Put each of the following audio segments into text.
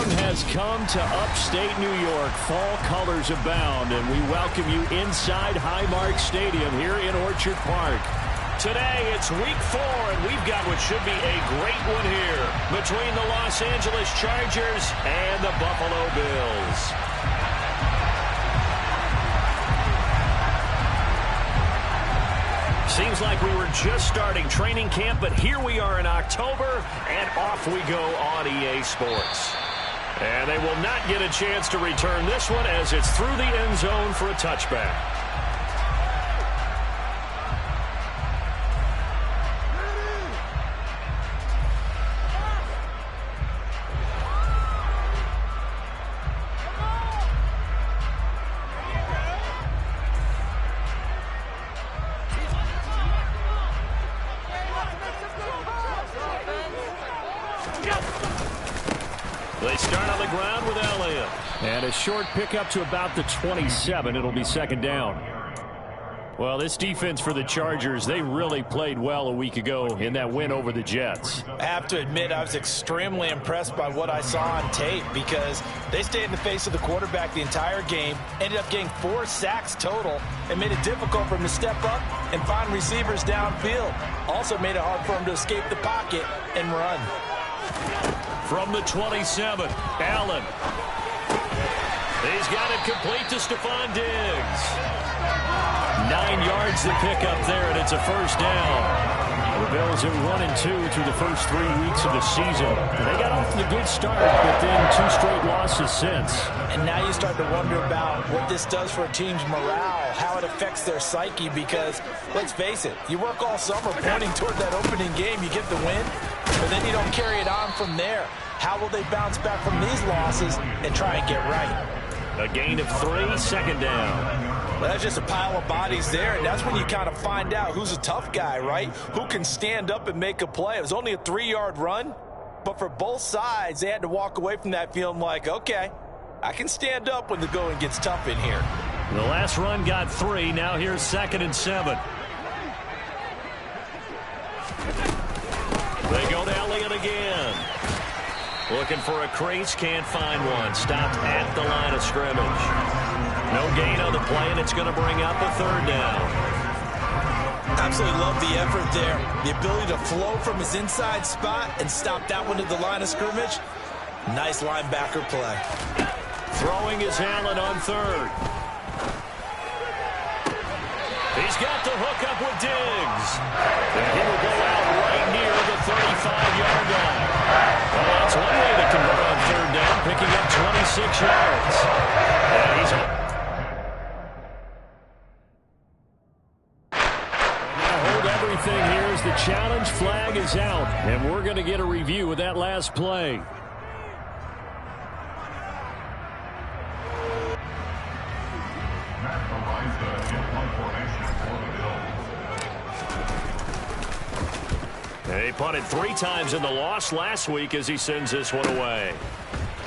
Spring has come to upstate New York. Fall colors abound, and we welcome you inside Highmark Stadium here in Orchard Park. Today, it's week 4, and we've got what should be a great one here between the Los Angeles Chargers and the Buffalo Bills. Seems like we were just starting training camp, but here we are in October, and off we go on EA Sports. And they will not get a chance to return this one as it's through the end zone for a touchback. They start on the ground with Elliott. And a short pickup to about the 27. It'll be second down. Well, this defense for the Chargers, they really played well a week ago in that win over the Jets. I have to admit, I was extremely impressed by what I saw on tape because they stayed in the face of the quarterback the entire game, ended up getting 4 sacks total, and made it difficult for him to step up and find receivers downfield. Also made it hard for him to escape the pocket and run. From the 27, Allen. He's got it complete to Stephon Diggs. 9 yards to pick up there, and it's a first down. The Bills are 1-2 through the first 3 weeks of the season. They got off to a good start, but then 2 straight losses since. And now you start to wonder about what this does for a team's morale, how it affects their psyche, because, let's face it, you work all summer pointing toward that opening game, you get the win, but then you don't carry it on from there. How will they bounce back from these losses and try and get right? A gain of 3, second down. Well, that's just a pile of bodies there, and that's when you kind of find out who's a tough guy, right? Who can stand up and make a play. It was only a 3-yard run, but for both sides, they had to walk away from that feeling like, okay, I can stand up when the going gets tough in here. The last run got 3. Now here's 2nd and 7. They go to Elliott again. Looking for a crease, can't find one. Stopped at the line of scrimmage. No gain on the play, and it's going to bring up a 3rd down. Absolutely love the effort there. The ability to flow from his inside spot and stop that one to the line of scrimmage. Nice linebacker play. Throwing is Allen on 3rd. He's got the hook up with Diggs. And he will go out right near the 35-yard line. Well, that's one way to convert on 3rd down, picking up 26 yards. And he's up. Now hold everything here as the challenge flag is out. And we're going to get a review of that last play. He punted 3 times in the loss last week as he sends this one away.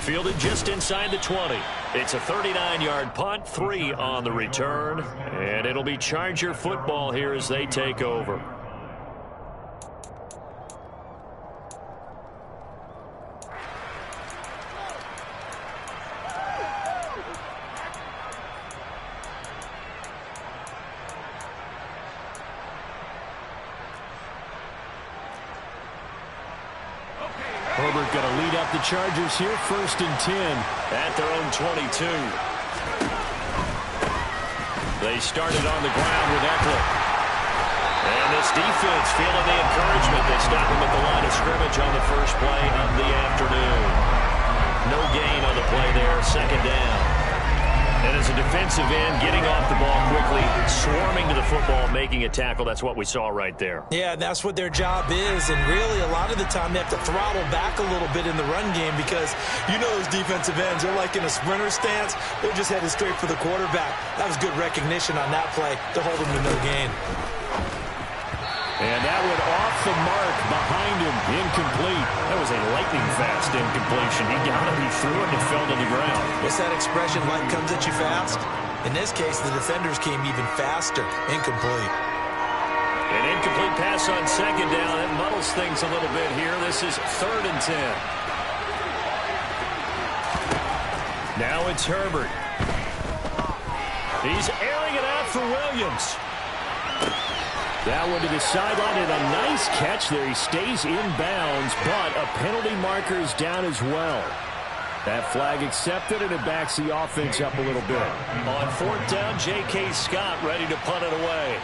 Fielded just inside the 20. It's a 39-yard punt, 3 on the return, and it'll be Charger football here as they take over. Herbert going to lead up the Chargers here, 1st and 10 at their own 22. They started on the ground with Eckler. And this defense feeling the encouragement. They stop him at the line of scrimmage on the first play of the afternoon. No gain on the play there, 2nd down. And as a defensive end, getting off the ball quickly, swarming to the football, making a tackle. That's what we saw right there. Yeah, that's what their job is. And really, a lot of the time, they have to throttle back a little bit in the run game because you know those defensive ends, they're like in a sprinter stance. They're just headed straight for the quarterback. That was good recognition on that play to hold him to no gain. And that went off the mark behind him, incomplete. That was a lightning-fast incompletion. He got it, he threw it, and it fell to the ground. What's that expression, light comes at you fast? In this case, the defenders came even faster, incomplete. An incomplete pass on 2nd down. That muddles things a little bit here. This is 3rd and 10. Now it's Herbert. He's airing it out for Williams. That one to the sideline, and a nice catch there. He stays in bounds, but a penalty marker is down as well. That flag accepted, and it backs the offense up a little bit. On fourth down, J.K. Scott ready to punt it away.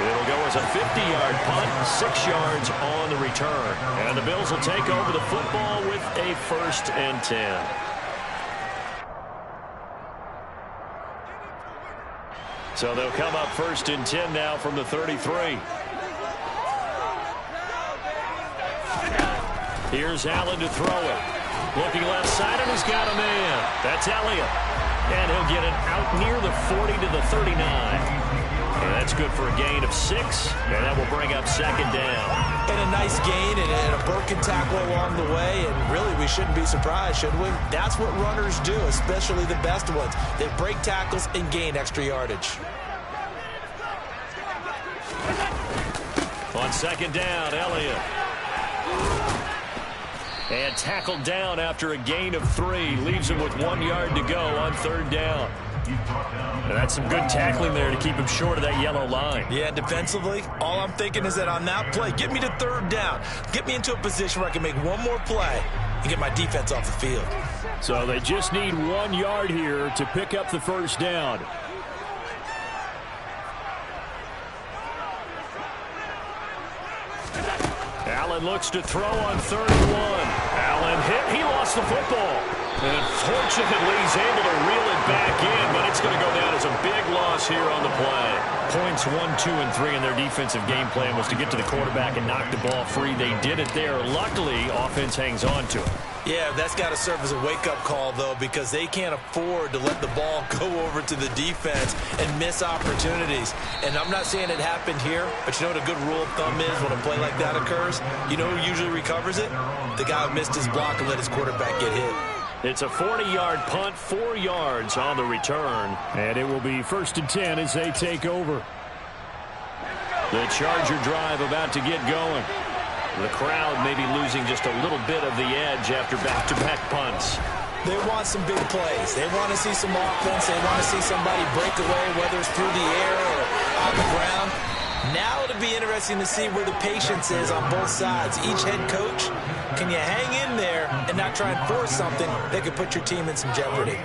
It'll go as a 50-yard punt, 6 yards on the return. And the Bills will take over the football with a 1st and 10. So they'll come up 1st and 10 now from the 33. Here's Allen to throw it. Looking left side, and he's got a man. That's Elliott. And he'll get it out near the 40 to the 39. And that's good for a gain of 6, and that will bring up 2nd down. And a nice gain and a broken tackle along the way, and really we shouldn't be surprised, should we? That's what runners do, especially the best ones. They break tackles and gain extra yardage. On 2nd down, Elliott. And tackled down after a gain of 3. Leaves him with 1 yard to go on 3rd down. And that's some good tackling there to keep him short of that yellow line. Yeah, defensively, all I'm thinking is that on that play, get me to 3rd down. Get me into a position where I can make one more play and get my defense off the field. So they just need 1 yard here to pick up the 1st down. Allen looks to throw on 3rd and 1. Allen hit. He lost the football. And fortunately, he's able to reel it back in, but it's going to go down as a big loss here on the play. Points 1, 2, and 3 in their defensive game plan was to get to the quarterback and knock the ball free. They did it there. Luckily, offense hangs on to it. Yeah, that's got to serve as a wake-up call, though, because they can't afford to let the ball go over to the defense and miss opportunities. And I'm not saying it happened here, but you know what a good rule of thumb is when a play like that occurs? You know who usually recovers it? The guy who missed his block and let his quarterback get hit. It's a 40-yard punt, 4 yards on the return. And it will be 1st and 10 as they take over. The Charger drive about to get going. The crowd maybe losing just a little bit of the edge after back-to-back punts. They want some big plays. They want to see some offense. They want to see somebody break away, whether it's through the air or on the ground. Now it'll be interesting to see where the patience is on both sides. Each head coach, can you hang in there and not try and force something that could put your team in some jeopardy?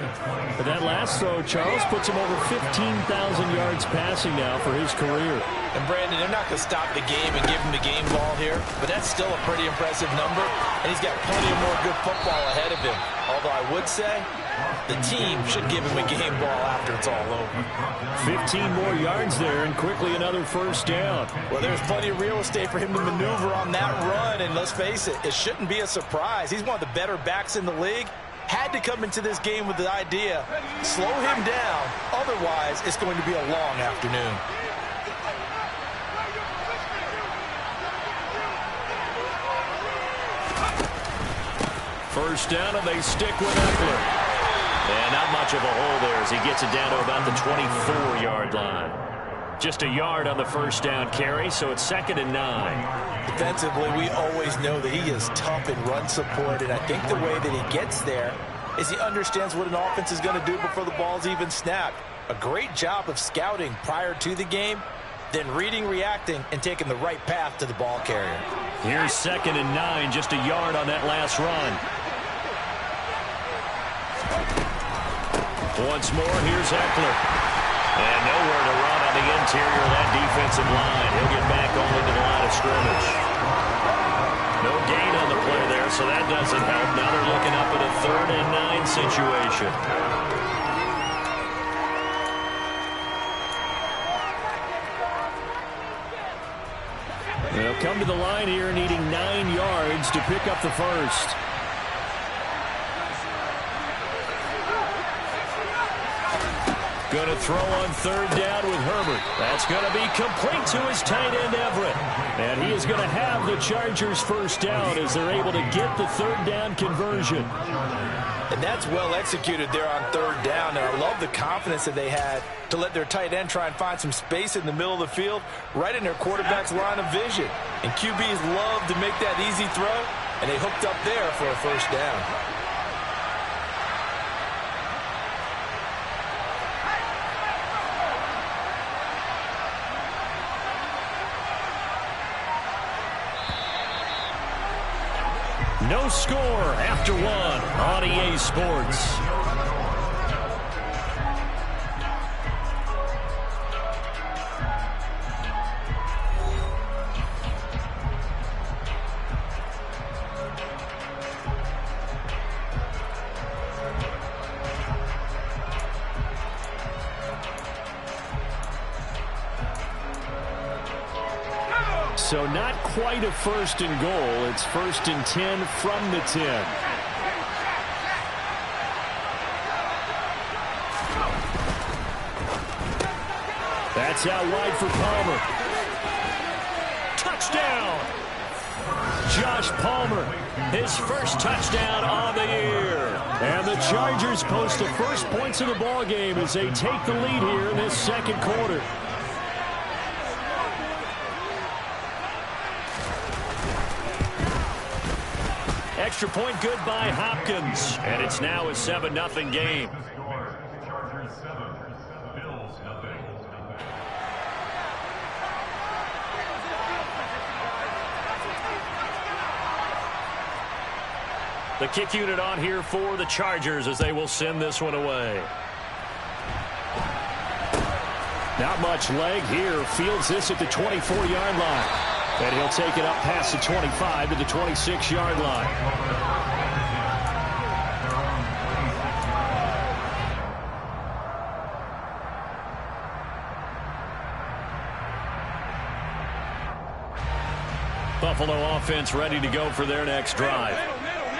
But that last throw, Charles, puts him over 15,000 yards passing now for his career. And Brandon, they're not going to stop the game and give him the game ball here, but that's still a pretty impressive number, and he's got plenty of more good football ahead of him. Although I would say the team should give him a game ball after it's all over. 15 more yards there, and quickly another 1st down. Well, there's plenty of real estate for him to maneuver on that run, and let's face it, it shouldn't be a surprise. He's one of the better backs in the league. Had to come into this game with the idea, slow him down, otherwise it's going to be a long afternoon. First down, and they stick with Eckler. And not much of a hole there as he gets it down to about the 24-yard line. Just a yard on the 1st down carry, so it's 2nd and 9. Defensively, we always know that he is tough in run support, and I think the way that he gets there is he understands what an offense is going to do before the ball's even snapped. A great job of scouting prior to the game, then reading, reacting, and taking the right path to the ball carrier. Here's 2nd and 9, just a yard on that last run. Once more, here's Eckler. And nowhere to run on the interior of that defensive line. He'll get back only to the line of scrimmage. No gain on the play there, so that doesn't help. Now they're looking up at a 3rd and 9 situation. They'll come to the line here needing 9 yards to pick up the 1st. Going to throw on 3rd down with Herbert. That's going to be complete to his tight end, Everett. And he is going to have the Chargers' 1st down as they're able to get the 3rd down conversion. And that's well executed there on 3rd down. And I love love the confidence that they had to let their tight end try and find some space in the middle of the field, right in their quarterback's line of vision. And QBs love to make that easy throw, and they hooked up there for a first down. No score after one on EA Sports. So not quite a first and goal. It's 1st and 10 from the 10. That's out wide for Palmer. Touchdown! Josh Palmer, his first touchdown on the year. And the Chargers post the first points of the ball game as they take the lead here in this second quarter. Extra point good by Hopkins. And it's now a 7-0 game. The kick unit on here for the Chargers as they will send this one away. Not much leg here. Fields this at the 24-yard line. And he'll take it up past the 25 to the 26-yard line. Buffalo offense ready to go for their next drive.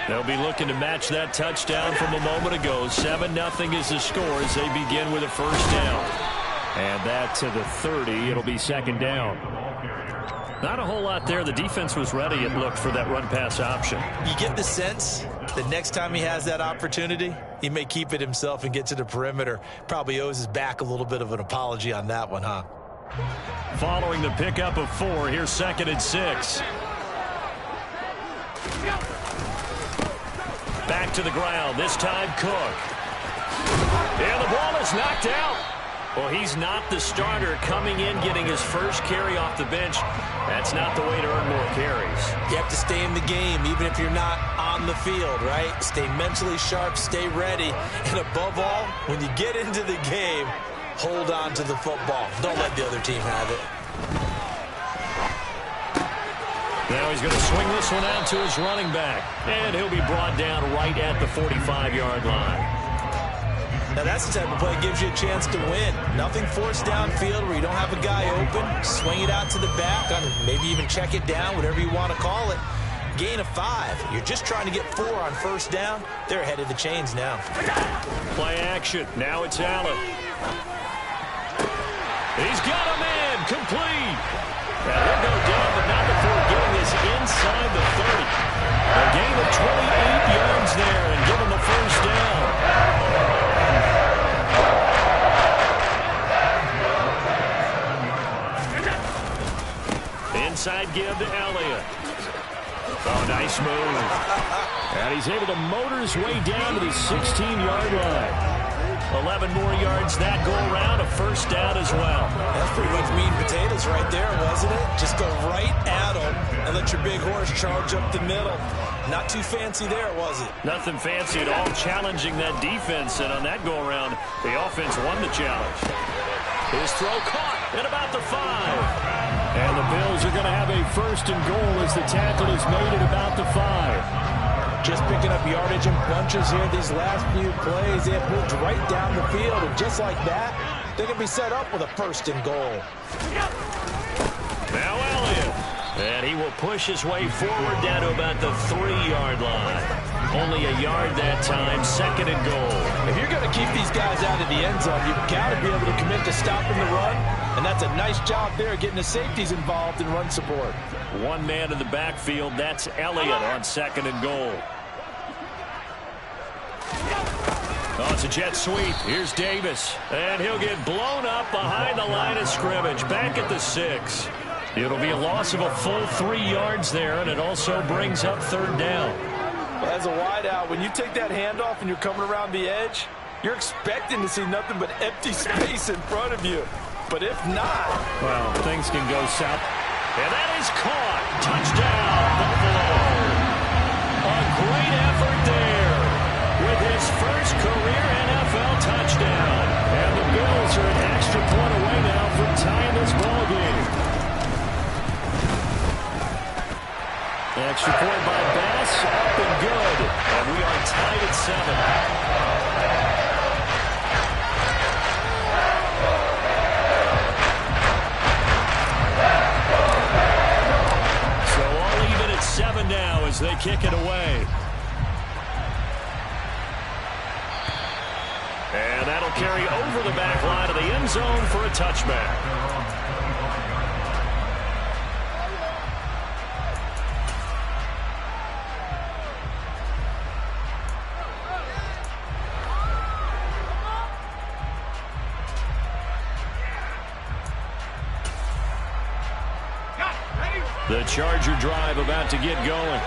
They'll be looking to match that touchdown from a moment ago. 7-0 is the score as they begin with a first down. And that to the 30. It'll be second down. Not a whole lot there. The defense was ready, it looked, for that run-pass option. You get the sense that next time he has that opportunity, he may keep it himself and get to the perimeter. Probably owes his back a little bit of an apology on that one, huh? Following the pickup of 4, here's 2nd and 6. Back to the ground, this time Cook. And the ball is knocked out. Well, he's not the starter coming in, getting his first carry off the bench. That's not the way to earn more carries. You have to stay in the game, even if you're not on the field, right? Stay mentally sharp, stay ready. And above all, when you get into the game, hold on to the football. Don't let the other team have it. Now he's going to swing this one out to his running back. And he'll be brought down right at the 45-yard line. Now that's the type of play that gives you a chance to win. Nothing forced downfield where you don't have a guy open. Swing it out to the back, maybe even check it down, whatever you want to call it. Gain of 5. You're just trying to get 4 on first down. They're ahead of the chains now. Play action. Now it's Allen. He's got a man. Complete. Now he'll go down, but not before getting this inside the 30. A gain of 28 yards there and give him the first down. Inside give to Elliott. Oh, nice move. And he's able to motor his way down to the 16-yard line. 11 more yards that go around, a first down as well. That's pretty much meat and potatoes right there, wasn't it? Just go right at him and let your big horse charge up the middle. Not too fancy there, was it? Nothing fancy at all, challenging that defense. And on that go-around, the offense won the challenge. His throw caught at about the 5. And the Bills are going to have a first and goal as the tackle is made at about the 5. Just picking up yardage in bunches here these last few plays. They have moved right down the field, and just like that, they're going to be set up with a first and goal. Now Elliott. And he will push his way forward down to about the 3-yard line. Only a yard that time, second and goal. If you're going to keep these guys out of the end zone, you've got to be able to commit to stopping the run. And that's a nice job there, getting the safeties involved in run support. One man in the backfield, that's Elliott on second and goal. Oh, it's a jet sweep. Here's Davis. And he'll get blown up behind the line of scrimmage. Back at the 6. It'll be a loss of a full 3 yards there, and it also brings up 3rd down. Well, as a wideout, when you take that handoff and you're coming around the edge, you're expecting to see nothing but empty space in front of you. But if not... well, things can go south. And that is caught. Touchdown, Buffalo. A great effort there with his first career NFL touchdown. And the Bills are an extra point away now from tying this ball game. Extra point by Bass, up and good. And we are tied at 7. Now as they kick it away. And that'll carry over the back line of the end zone for a touchback. The Charger drive about to get going.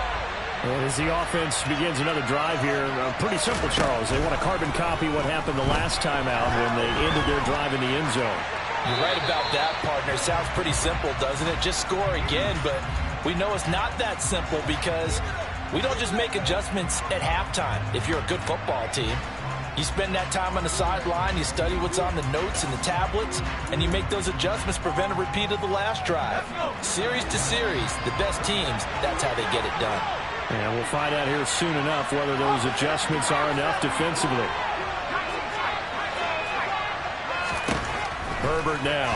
Well, as the offense begins another drive here, pretty simple, Charles. They want to carbon copy what happened the last time out when they ended their drive in the end zone. You're right about that, partner. Sounds pretty simple, doesn't it? Just score again, but we know it's not that simple because we don't just make adjustments at halftime if you're a good football team. You spend that time on the sideline, you study what's on the notes and the tablets, and you make those adjustments, prevent a repeat of the last drive. Series to series, the best teams, that's how they get it done. And we'll find out here soon enough whether those adjustments are enough defensively. Herbert now.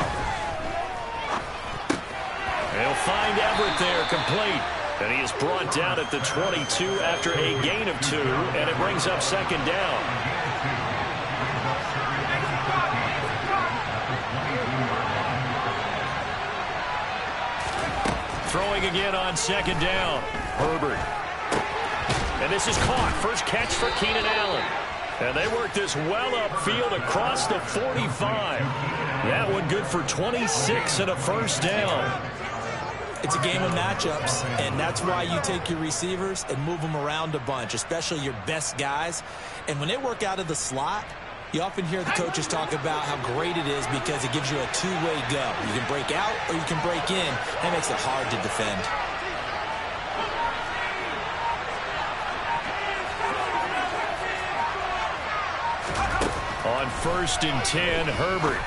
They'll find Everett there, complete. And he is brought down at the 22 after a gain of 2, and it brings up 2nd down. Throwing again on 2nd down. Herbert. And this is caught. First catch for Keenan Allen. And they work this well upfield across the 45. That one good for 26 and a 1st down. It's a game of matchups, and that's why you take your receivers and move them around a bunch, especially your best guys. And when they work out of the slot, you often hear the coaches talk about how great it is because it gives you a two-way go. You can break out or you can break in. That makes it hard to defend. On 1st and 10, Herbert.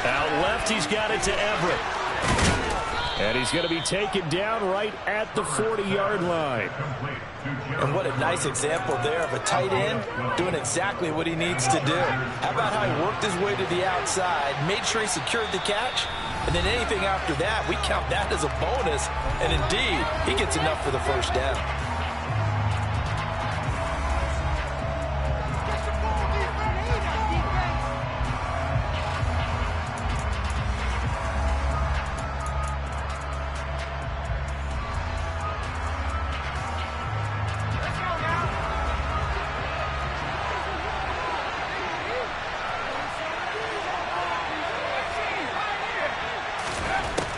Out left, he's got it to Everett. And he's going to be taken down right at the 40-yard line. And what a nice example there of a tight end doing exactly what he needs to do. How about how he worked his way to the outside, made sure he secured the catch, and then anything after that, we count that as a bonus. And indeed, he gets enough for the 1st down.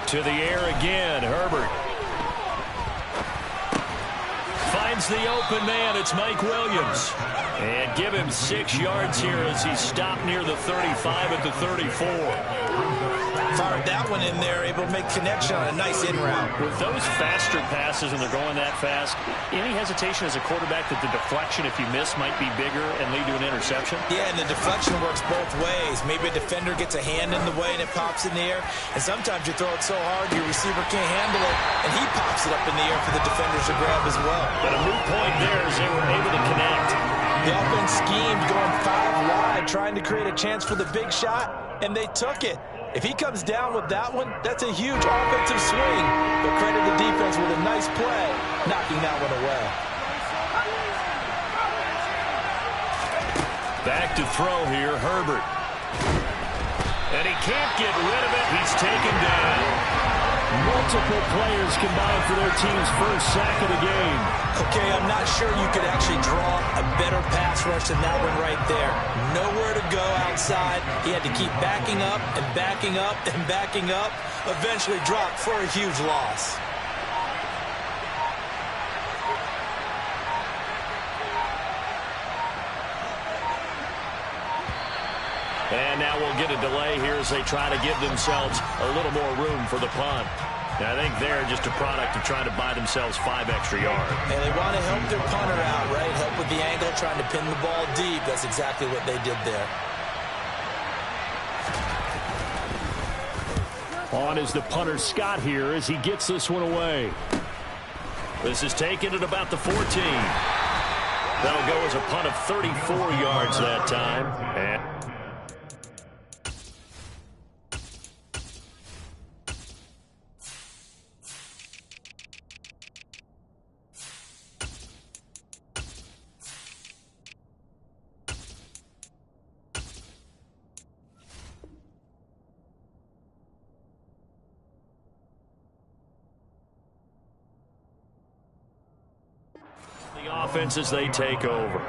To the air again, Herbert. Finds the open man, it's Mike Williams. And give him 6 yards here as he stopped near the 35 at the 34. Fired that one in there, able to make connection on a nice in route. With those faster passes and they're going that fast, any hesitation as a quarterback that the deflection, if you miss, might be bigger and lead to an interception? Yeah, and the deflection works both ways. Maybe a defender gets a hand in the way and it pops in the air. And sometimes you throw it so hard your receiver can't handle it, and he pops it up in the air for the defenders to grab as well. But a moot point there as they were able to connect. The offense schemed going 5 wide, trying to create a chance for the big shot, and they took it. If he comes down with that one, that's a huge offensive swing. But credit the defense with a nice play, knocking that one away. Back to throw here, Herbert. And he can't get rid of it. He's taken down. Multiple players combined for their team's first sack of the game. Okay, I'm not sure you could actually draw a better pass rush than that one right there. Nowhere to go outside. He had to keep backing up and backing up and backing up. Eventually dropped for a huge loss. And now we'll get a delay here as they try to give themselves a little more room for the punt. And I think they're just a product of trying to buy themselves 5 extra yards. And they want to help their punter out, right? Help with the angle, trying to pin the ball deep. That's exactly what they did there. On is the punter Scott here as he gets this one away. This is taken at about the 14. That'll go as a punt of 34 yards that time. And offense as they take over.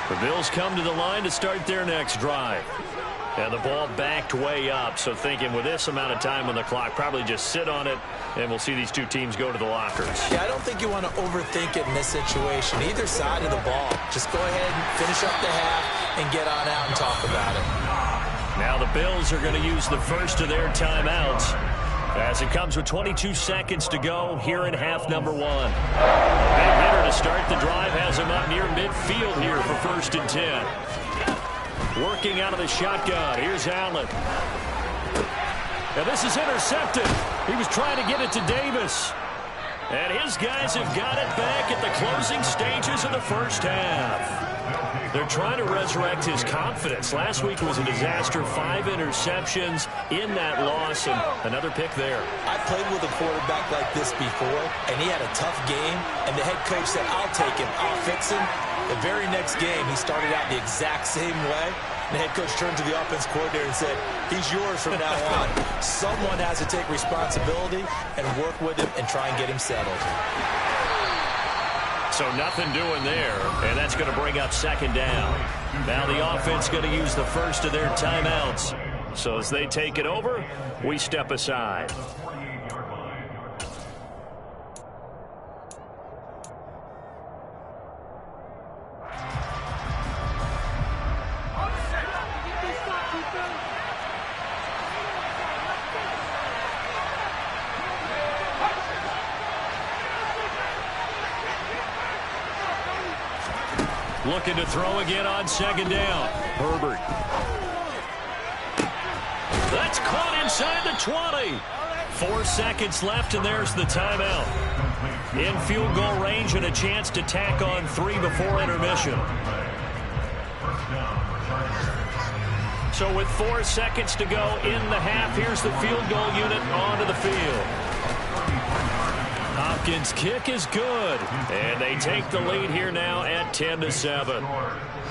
The Bills come to the line to start their next drive. And the ball backed way up, so thinking with this amount of time on the clock, probably just sit on it, and we'll see these two teams go to the lockers. Yeah, I don't think you want to overthink it in this situation. Either side of the ball. Just go ahead and finish up the half and get on out and talk about it. Now the Bills are going to use the first of their timeouts as it comes with 22 seconds to go here in half number 1. Big hitter to start the drive has him up near midfield here for 1st and 10. Working out of the shotgun. Here's Allen. And this is intercepted. He was trying to get it to Davis. And his guys have got it back at the closing stages of the first half. They're trying to resurrect his confidence. Last week was a disaster. 5 interceptions in that loss, and another pick there. I played with a quarterback like this before, and he had a tough game, and the head coach said, I'll take him, I'll fix him. The very next game, he started out the exact same way. And the head coach turned to the offense coordinator and said, he's yours from now on. Someone has to take responsibility and work with him and try and get him settled. So nothing doing there, and that's going to bring up 2nd down. Now the offense going to use the first of their timeouts. So as they take it over, we step aside. Looking to throw again on 2nd down. Herbert. That's caught inside the 20. 4 seconds left, and there's the timeout. In field goal range and a chance to tack on 3 before intermission. So with 4 seconds to go in the half, here's the field goal unit onto the field. Hopkins' kick is good, and they take the lead here now at 10-7.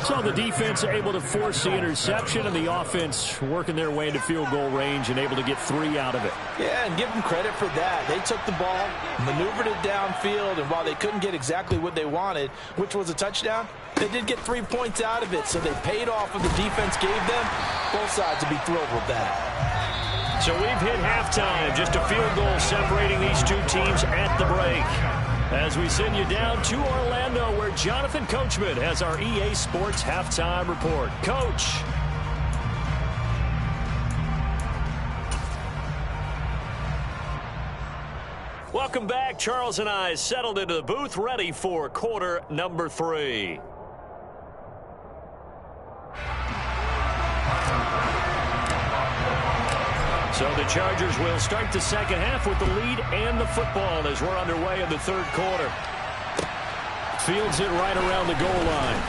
So the defense able to force the interception, and the offense working their way into field goal range and able to get 3 out of it. Yeah, and give them credit for that. They took the ball, maneuvered it downfield, and while they couldn't get exactly what they wanted, which was a touchdown, they did get 3 points out of it, so they paid off what the defense gave them. Both sides will be thrilled with that. So we've hit halftime, just a field goal separating these two teams at the break. As we send you down to Orlando, where Jonathan Coachman has our EA Sports Halftime Report. Coach. Welcome back. Charles and I settled into the booth, ready for quarter number 3. So the Chargers will start the second half with the lead and the football as we're underway in the 3rd quarter. Fields it right around the goal line.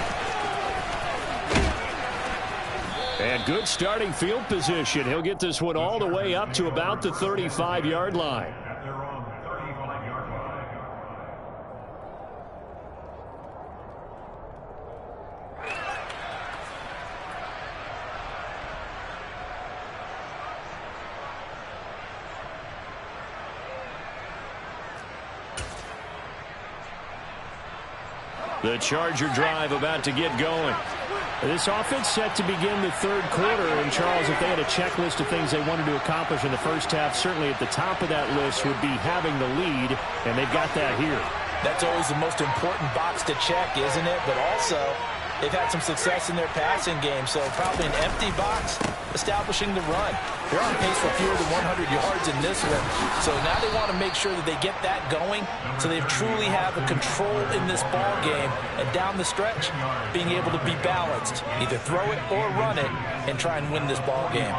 And good starting field position. He'll get this one all the way up to about the 35-yard line. The Charger drive about to get going. This offense set to begin the third quarter. And, Charles, if they had a checklist of things they wanted to accomplish in the first half, certainly at the top of that list would be having the lead, and they've got that here. That's always the most important box to check, isn't it? But also, they've had some success in their passing game, so probably an empty box establishing the run. They're on pace for fewer than 100 yards in this one, so now they want to make sure that they get that going so they truly have a control in this ball game, and down the stretch, being able to be balanced, either throw it or run it, and try and win this ball game.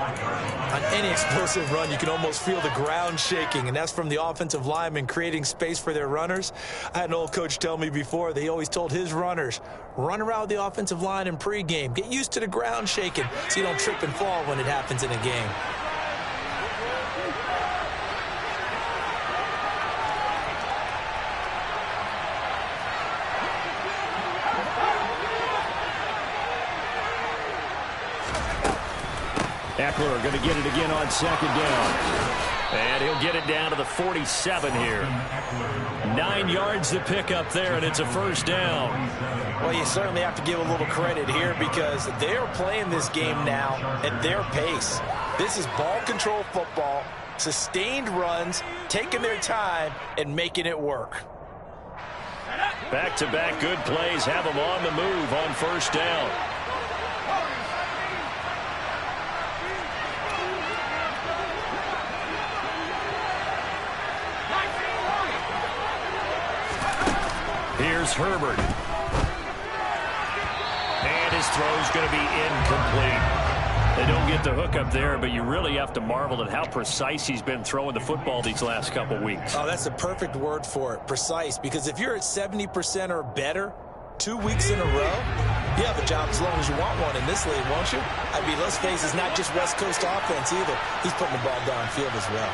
On any explosive run, you can almost feel the ground shaking, and that's from the offensive linemen creating space for their runners. I had an old coach tell me before, they always told his runners, run around the offensive line in pregame. Get used to the ground shaking so you don't trip and fall when it happens in a game. Eckler going to get it again on second down. And he'll get it down to the 47 here. 9 yards to pick up there, and it's a first down. Well, you certainly have to give a little credit here because they're playing this game now at their pace. This is ball control football, sustained runs, taking their time, and making it work. Back-to-back good plays have them on the move on first down. Here's Herbert. And his throw's going to be incomplete. They don't get the hook up there, but you really have to marvel at how precise he's been throwing the football these last couple weeks. Oh, that's the perfect word for it, precise, because if you're at 70% or better 2 weeks in a row, you have a job as long as you want one in this league, won't you? I mean, let's face it, it's not just West Coast offense either. He's putting the ball downfield as well.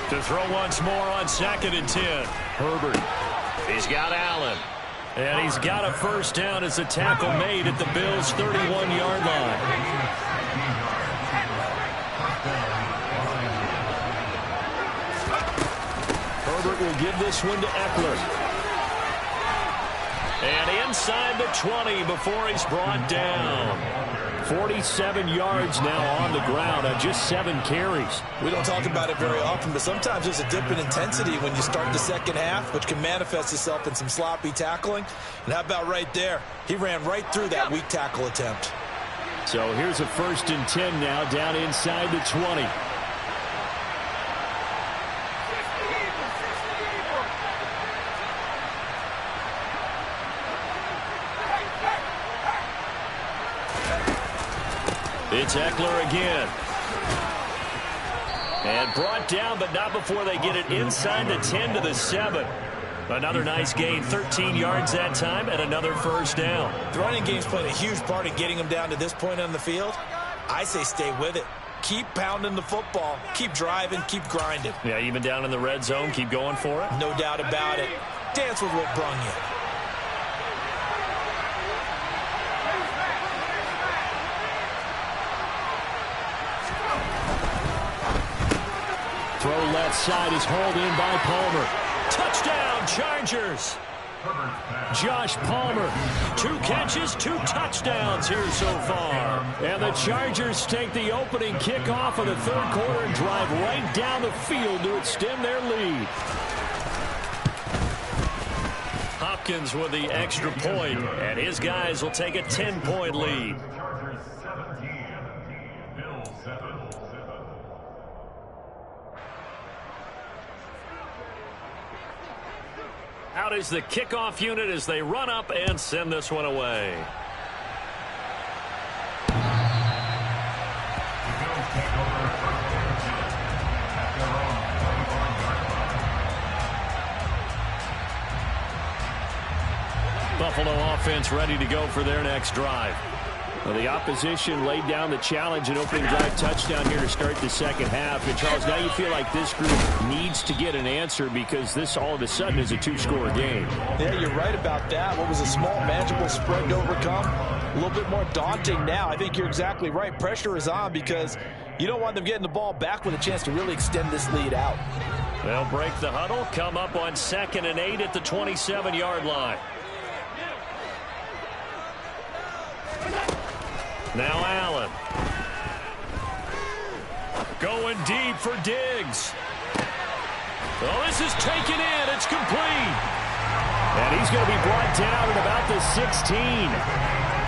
To throw once more on 2nd and 10. Herbert. He's got Allen. And he's got a first down as a tackle made at the Bills' 31-yard line. Herbert will give this one to Eckler. And inside the 20 before he's brought down. 47 yards now on the ground on just 7 carries. We don't talk about it very often, but sometimes there's a dip in intensity when you start the second half, which can manifest itself in some sloppy tackling. And how about right there? He ran right through that weak tackle attempt. So here's a 1st and 10 now down inside the 20. It's Eckler again. And brought down, but not before they get it inside the 10 to the 7. Another nice gain, 13 yards that time, and another first down. The running game's played a huge part in getting them down to this point on the field. I say stay with it. Keep pounding the football. Keep driving. Keep grinding. Yeah, even down in the red zone, keep going for it. No doubt about it. Dance with what brung you. Throw left side is hauled in by Palmer. Touchdown, Chargers. Josh Palmer, 2 catches, 2 touchdowns here so far. And the Chargers take the opening kickoff of the third quarter and drive right down the field to extend their lead. Hopkins with the extra point, and his guys will take a 10-point lead. Out is the kickoff unit as they run up and send this one away. Buffalo offense ready to go for their next drive. Well, the opposition laid down the challenge and opening drive touchdown here to start the second half. And, Charles, now you feel like this group needs to get an answer because this all of a sudden is a 2-score game. Yeah, you're right about that. What was a small, manageable spread to overcome? A little bit more daunting now. I think you're exactly right. Pressure is on because you don't want them getting the ball back with a chance to really extend this lead out. They'll break the huddle, come up on 2nd and 8 at the 27-yard line. Now Allen. Going deep for Diggs. Oh, this is taken in. It's complete. And he's going to be brought down at about the 16.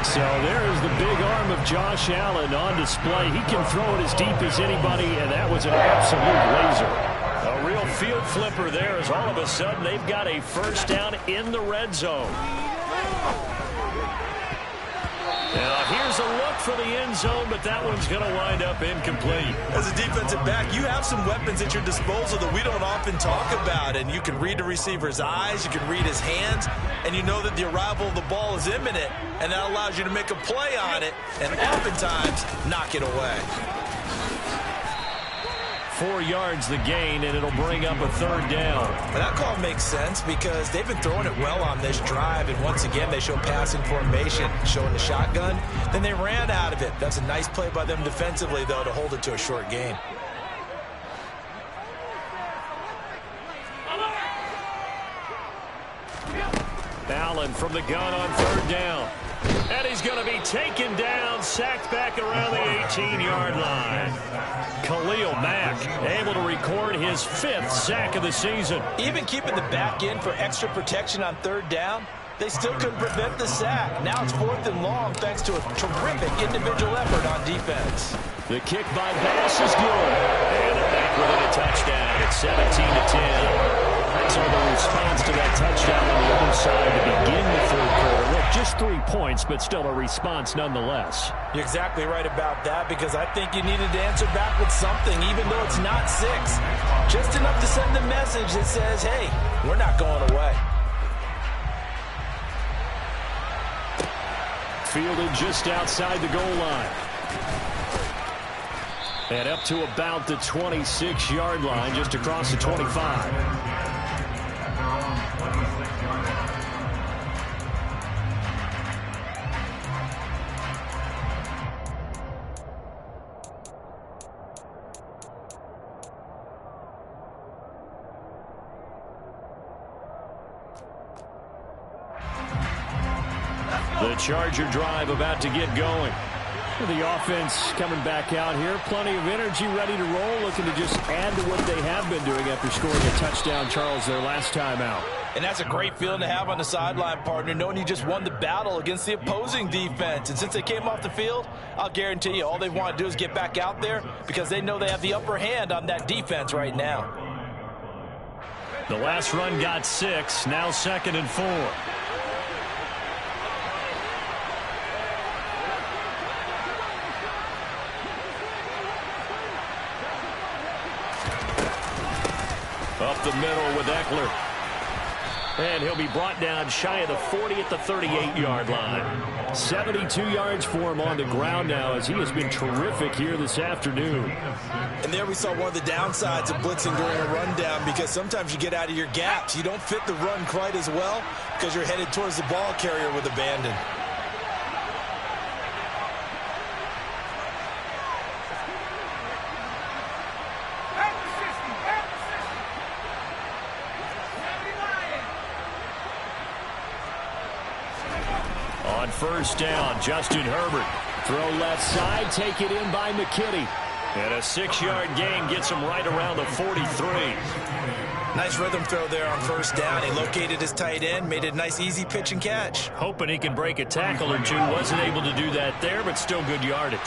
So there's the big arm of Josh Allen on display. He can throw it as deep as anybody, and that was an absolute laser. A real field flipper there as all of a sudden they've got a first down in the red zone. Now here's a look for the end zone, but that one's going to wind up incomplete. As a defensive back, you have some weapons at your disposal that we don't often talk about, and you can read the receiver's eyes, you can read his hands, and you know that the arrival of the ball is imminent, and that allows you to make a play on it and oftentimes knock it away. 4 yards the gain, and it'll bring up a third down. And that call makes sense because they've been throwing it well on this drive, and once again they show passing formation, showing the shotgun. Then they ran out of it. That's a nice play by them defensively, though, to hold it to a short gain. Allen from the gun on third down. And he's going to be taken down, sacked back around the 18-yard line. Khalil Mack able to record his 5th sack of the season. Even keeping the back end for extra protection on third down, they still couldn't prevent the sack. Now it's 4th and long thanks to a terrific individual effort on defense. The kick by Bass is good. And they're back within a touchdown. It's 17-10. So the response to that touchdown on the other side to begin the third quarter. Look, just 3 points, but still a response nonetheless. You're exactly right about that, because I think you needed to answer back with something, even though it's not 6. Just enough to send a message that says, hey, we're not going away. Fielded just outside the goal line. And up to about the 26-yard line, just across the 25. The Charger drive about to get going. The offense coming back out here. Plenty of energy, ready to roll, looking to just add to what they have been doing after scoring a touchdown, Charles, their last time out. And that's a great feeling to have on the sideline, partner, knowing you just won the battle against the opposing defense. And since they came off the field, I'll guarantee you all they want to do is get back out there because they know they have the upper hand on that defense right now. The last run got 6, now 2nd and 4. Up the middle with Eckler. And he'll be brought down shy of the 40 at the 38-yard line. 72 yards for him on the ground now, as he has been terrific here this afternoon. And there we saw one of the downsides of blitzing during a rundown, because sometimes you get out of your gaps. You don't fit the run quite as well because you're headed towards the ball carrier with abandon. On first down, Justin Herbert. Throw left side, take it in by McKinney. And a 6-yard gain gets him right around the 43. Nice rhythm throw there on first down. He located his tight end, made it a nice easy pitch and catch. Hoping he can break a tackle or two. Wasn't able to do that there, but still good yardage.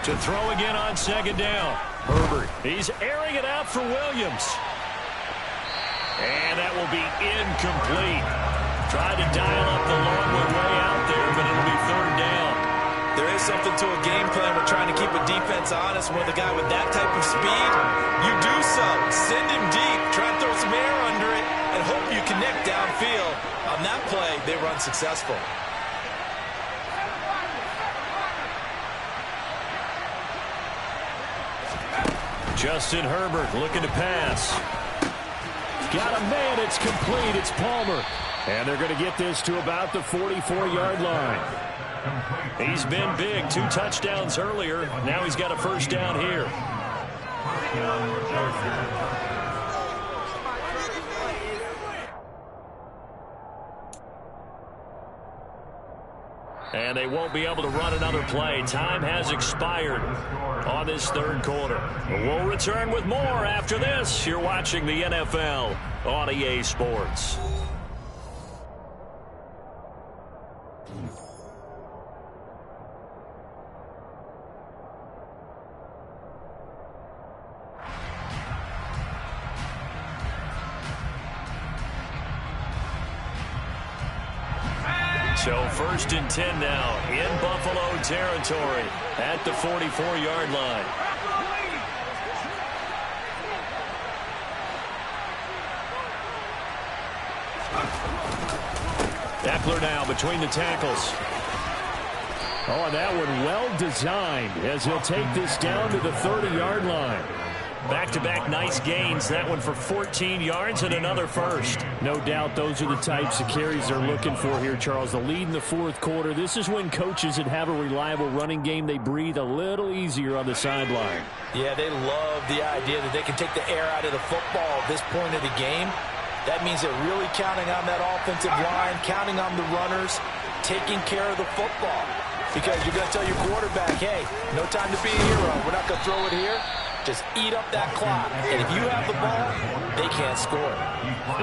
To throw again on second down. Herbert, he's airing it out for Williams. And that will be incomplete. Tried to dial up the long way out there, but it'll be third down. There is something to a game plan. We're trying to keep a defense honest. With a guy with that type of speed, you do so. Send him deep. Try and throw some air under it and hope you connect downfield. On that play, they run successful. Justin Herbert looking to pass. Got a man. It's complete. It's Palmer. And they're going to get this to about the 44-yard line. He's been big. 2 touchdowns earlier. Now he's got a first down here. And they won't be able to run another play. Time has expired on this third quarter. We'll return with more after this. You're watching the NFL on EA Sports. So 1st and 10 now in Buffalo territory at the 44-yard line. Eckler now between the tackles. Oh, and that one well designed as he'll take this down to the 30-yard line. Back-to-back nice gains. That one for 14 yards and another first. No doubt those are the types of carries they're looking for here, Charles. The lead in the fourth quarter. This is when coaches that have a reliable running game, they breathe a little easier on the sideline. Yeah, they love the idea that they can take the air out of the football at this point of the game. That means they're really counting on that offensive line, counting on the runners, taking care of the football. Because you're going to tell your quarterback, hey, no time to be a hero. We're not going to throw it here. Just eat up that clock. And if you have the ball, they can't score.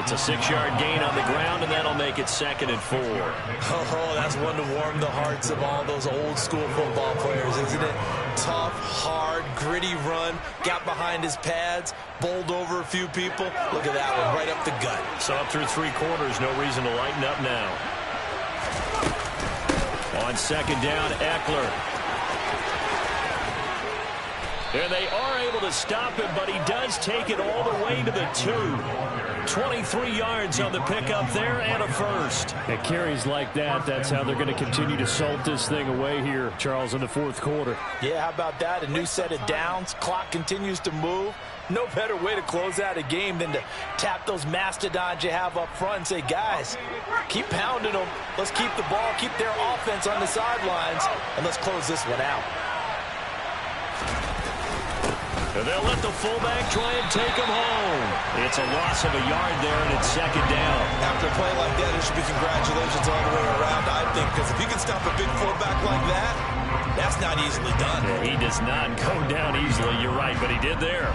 It's a 6-yard gain on the ground, and that'll make it 2nd and 4. Oh, that's one to warm the hearts of all those old-school football players, isn't it? Tough, hard, gritty run. Got behind his pads, bowled over a few people. Look at that one, right up the gut. So up through 3 quarters, no reason to lighten up now. On 2nd down, Eckler. And they are able to stop him, but he does take it all the way to the 2. 23 yards on the pickup there and a first. At carries like that, that's how they're going to continue to salt this thing away here, Charles, in the fourth quarter. Yeah, how about that? A new set of downs. Clock continues to move. No better way to close out a game than to tap those mastodons you have up front and say, guys, keep pounding them. Let's keep the ball, keep their offense on the sidelines, and let's close this one out. And they'll let the fullback try and take him home. It's a loss of a yard there, and it's 2nd down. After a play like that, there should be congratulations all the way around, I think, because if you can stop a big fullback like that, that's not easily done. Yeah, he does not go down easily, you're right, but he did there.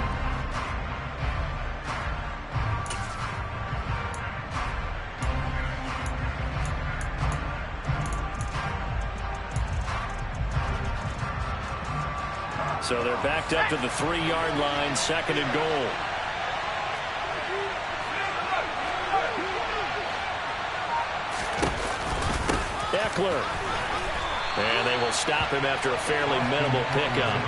So they're backed up to the 3-yard line, 2nd and goal. Eckler. And they will stop him after a fairly minimal pickup.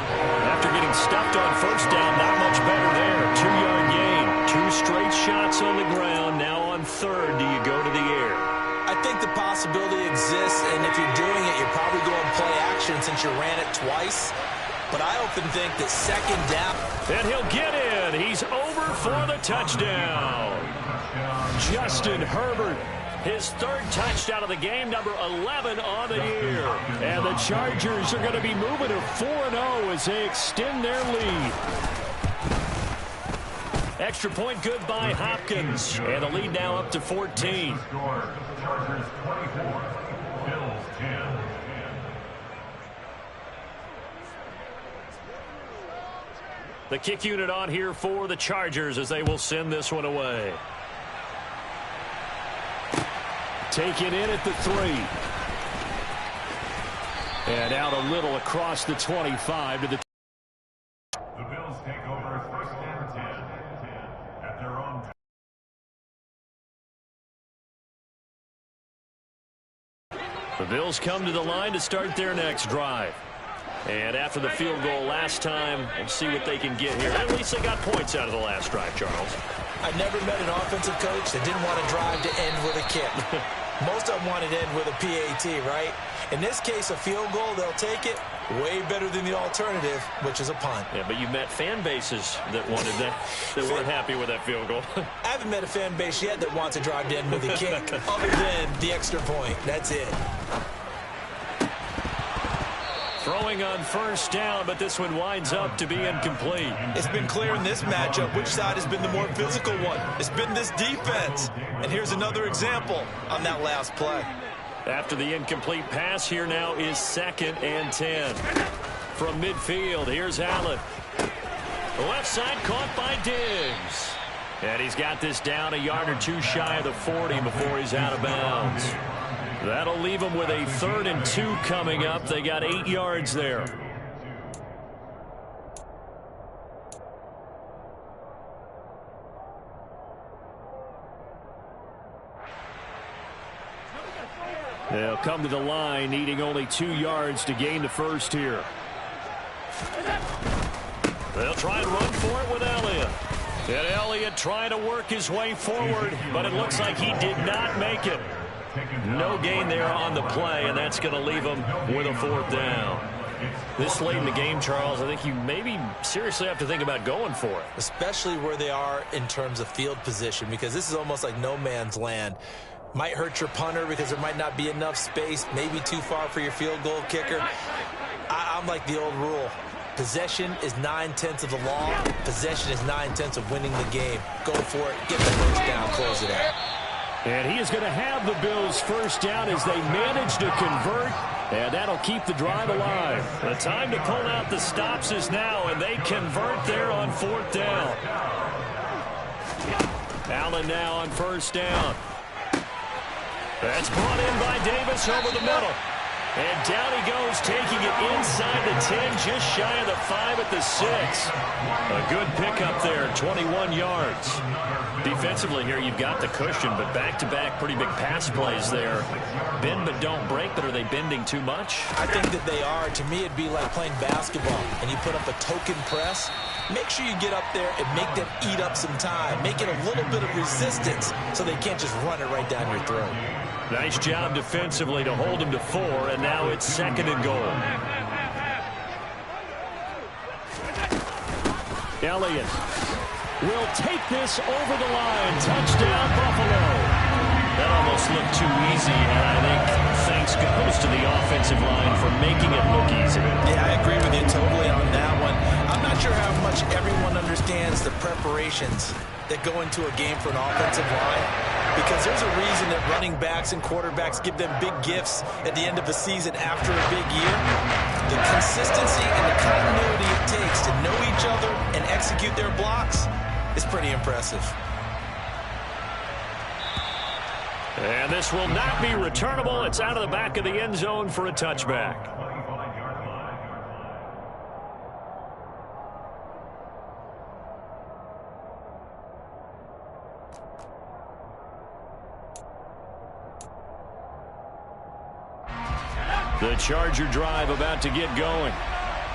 After getting stuffed on 1st down, not much better there. 2-yard gain. 2 straight shots on the ground. Now on 3rd, do you go to the air? I think the possibility exists, and if you're doing it, you're probably going play action since you ran it twice. But I often think that 2nd down. And he'll get in. He's over for the touchdown. Justin Herbert, his 3rd touchdown of the game, number 11 on the year. And the Chargers are going to be moving to 4-0 as they extend their lead. Extra point good by Hopkins. And the lead now up to 14. Chargers 24, Bills 10. The kick unit on here for the Chargers as they will send this one away. Taken in at the 3. And out a little across the 25 to the. The Bills take over 1st and 10 at their own. The Bills come to the line to start their next drive. And after the field goal last time, we'll see what they can get here. At least they got points out of the last drive, Charles. I never met an offensive coach that didn't want to drive to end with a kick. Most of them wanted to end with a PAT, right? In this case, a field goal, they'll take it. Way better than the alternative, which is a punt. Yeah, but you met fan bases that wanted that weren't happy with that field goal. I haven't met a fan base yet that wants to drive in with a kick other than the extra point. That's it. Throwing on first down, but this one winds up to be incomplete. It's been clear in this matchup which side has been the more physical one. It's been this defense. And here's another example on that last play. After the incomplete pass, here now is 2nd and 10. From midfield, here's Allen. Left side caught by Diggs. And he's got this down a yard or two shy of the 40 before he's out of bounds. That'll leave them with a 3rd and 2 coming up. They got 8 yards there. They'll come to the line, needing only 2 yards to gain the first here. They'll try and run for it with Elliott. And Elliott trying to work his way forward, but it looks like he did not make it. No gain there on the play, and that's going to leave him with a 4th down. This late in the game, Charles, I think you maybe seriously have to think about going for it. Especially where they are in terms of field position, because this is almost like no man's land. Might hurt your punter because there might not be enough space, maybe too far for your field goal kicker. I'm like the old rule. Possession is 9/10 of the law. Possession is 9/10 of winning the game. Go for it. Get the first down. Close it out. And he is going to have the Bills' first down as they manage to convert, and that'll keep the drive alive. The time to pull out the stops is now, and they convert there on 4th down. Allen now on first down. That's brought in by Davis over the middle. And down he goes, taking it inside the 10, just shy of the 5 at the 6. A good pickup there, 21 yards. Defensively here, you've got the cushion, but back-to-back pretty big pass plays there. Bend but don't break, but are they bending too much? I think that they are. To me, it'd be like playing basketball, and you put up a token press. Make sure you get up there and make them eat up some time. Make it a little bit of resistance so they can't just run it right down your throat. Nice job defensively to hold him to 4, and now it's 2nd and goal. Elliott will take this over the line. Touchdown, Buffalo. That almost looked too easy, and I think thanks goes to the offensive line for making it look easy. Yeah, I agree with you totally on that one. I'm not sure how much everyone understands the preparations that go into a game for an offensive line, because there's a reason that running backs and quarterbacks give them big gifts at the end of the season after a big year. The consistency and the continuity it takes to know each other and execute their blocks is pretty impressive. And this will not be returnable. It's out of the back of the end zone for a touchback. The Charger drive about to get going.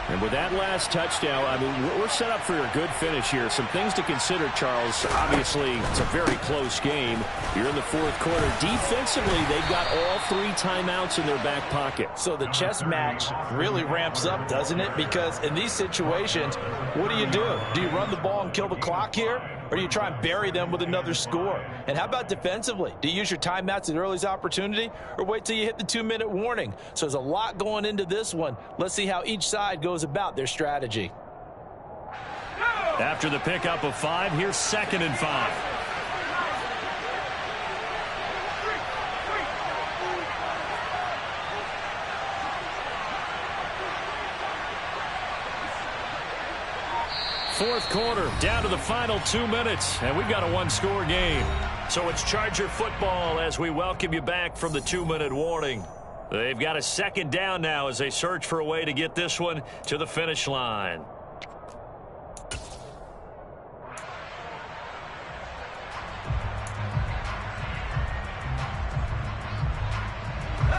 And with that last touchdown, I mean, we're set up for a good finish here. Some things to consider, Charles. Obviously, it's a very close game. You're in the 4th quarter. Defensively, they've got all 3 timeouts in their back pocket. So the chess match really ramps up, doesn't it? Because in these situations, what do? Do you run the ball and kill the clock here? Or do you try and bury them with another score? And how about defensively? Do you use your timeouts at earliest opportunity, or wait till you hit the 2-minute warning? So there's a lot going into this one. Let's see how each side goes about their strategy. After the pickup of 5, here's 2nd and 5. Fourth quarter, down to the final 2 minutes, and we've got a 1-score game. So it's Charger football as we welcome you back from the 2-minute warning. They've got a 2nd down now as they search for a way to get this one to the finish line.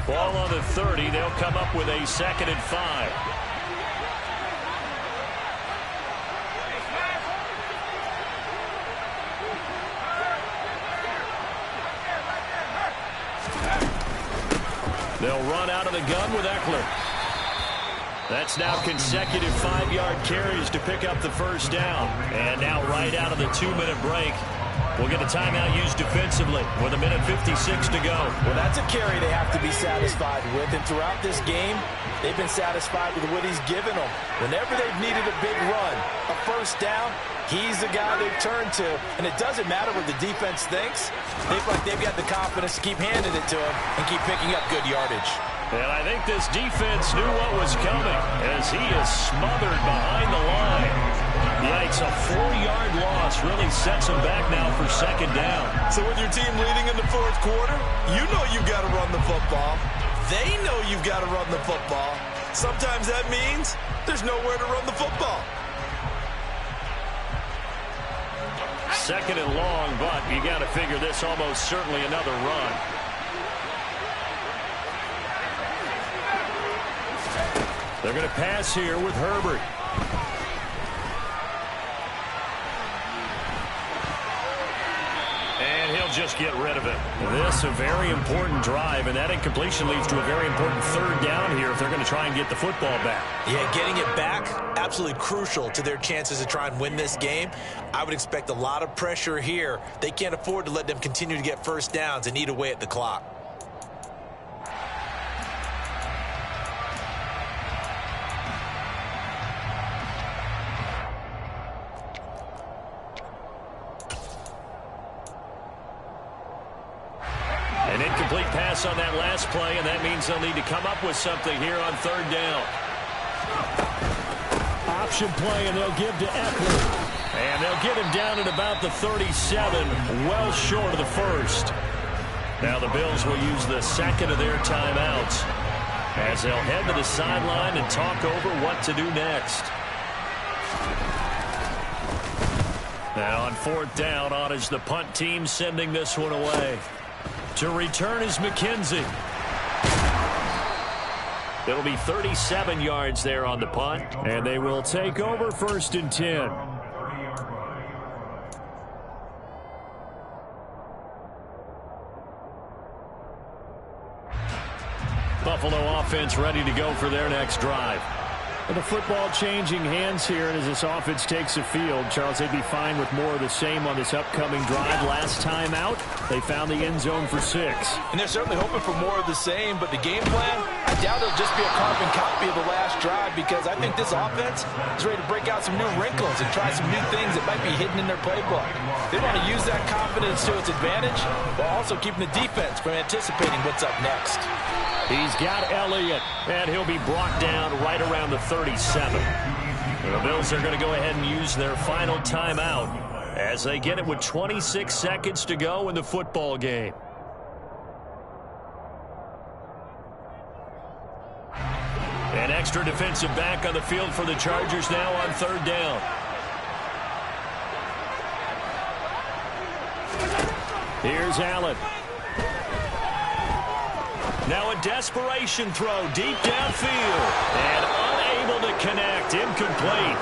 Ball on the 30. They'll come up with a 2nd and 5. They'll run out of the gun with Eckler. That's now consecutive 5-yard carries to pick up the first down. And now right out of the 2-minute break, we'll get a timeout used defensively with 1:56 to go. Well, that's a carry they have to be satisfied with. And throughout this game, they've been satisfied with what he's given them. Whenever they've needed a big run, a first down, he's the guy they've turned to. And it doesn't matter what the defense thinks. They feel like they've got the confidence to keep handing it to him and keep picking up good yardage. And I think this defense knew what was coming as he is smothered behind the line. Yikes, a 4-yard loss really sets him back now for second down. So with your team leading in the fourth quarter, you know you've got to run the football. They know you've got to run the football. Sometimes that means there's nowhere to run the football. Second and long, but you got to figure this almost certainly another run. They're going to pass here with Herbert. And he'll just get rid of it. This a very important drive, and that incompletion leads to a very important third down here if they're going to try and get the football back. Yeah, getting it back, absolutely crucial to their chances to try and win this game. I would expect a lot of pressure here. They can't afford to let them continue to get first downs and eat away at the clock. An incomplete pass on that last play, and that means they'll need to come up with something here on third down. Option play, and they'll give to Eckler. And they'll get him down at about the 37, well short of the first. Now the Bills will use the second of their timeouts as they'll head to the sideline and talk over what to do next. Now on fourth down, on is the punt team sending this one away. To return is McKenzie. It'll be 37 yards there on the punt, and they will take over first and 10. Buffalo offense ready to go for their next drive. The football changing hands here, and as this offense takes the field, Charles, they'd be fine with more of the same on this upcoming drive. Last time out, they found the end zone for 6. And they're certainly hoping for more of the same, but the game plan, I doubt it'll just be a carbon copy of the last drive, because I think this offense is ready to break out some new wrinkles and try some new things that might be hidden in their playbook. They want to use that confidence to its advantage, while also keeping the defense from anticipating what's up next. He's got Elliott, and he'll be brought down right around the 37. The Bills are going to go ahead and use their final timeout as they get it with 26 seconds to go in the football game. An extra defensive back on the field for the Chargers now on third down. Here's Allen. Now a desperation throw deep downfield and unable to connect. Incomplete.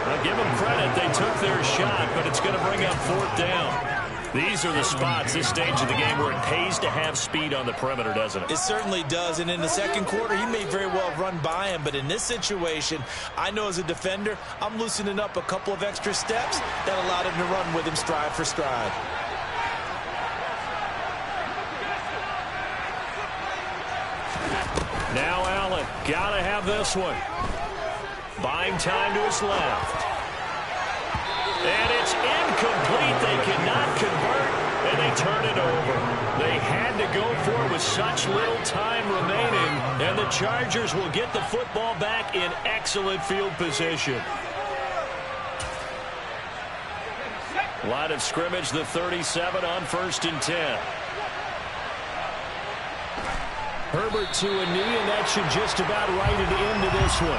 Now give them credit. They took their shot, but it's going to bring up fourth down. These are the spots, this stage of the game, where it pays to have speed on the perimeter, doesn't it? It certainly does, and in the second quarter, he may very well run by him, but in this situation, I know as a defender, I'm loosening up a couple of extra steps that allowed him to run with him stride for stride. Now Allen, gotta have this one. Buying time to his left. And it's incomplete. They cannot convert, and they turn it over. They had to go for it with such little time remaining, and the Chargers will get the football back in excellent field position. Line of scrimmage, the 37 on first and 10. Herbert to a knee, and that should just about write it into this one.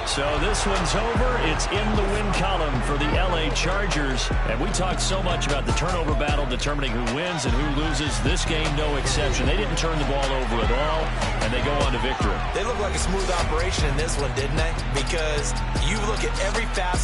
So this one's over. It's in the win column for the LA Chargers. And we talked so much about the turnover battle determining who wins and who loses. This game, no exception. They didn't turn the ball over at all, and they go on to victory. They look like a smooth operation in this one, didn't they? Because you look at every facet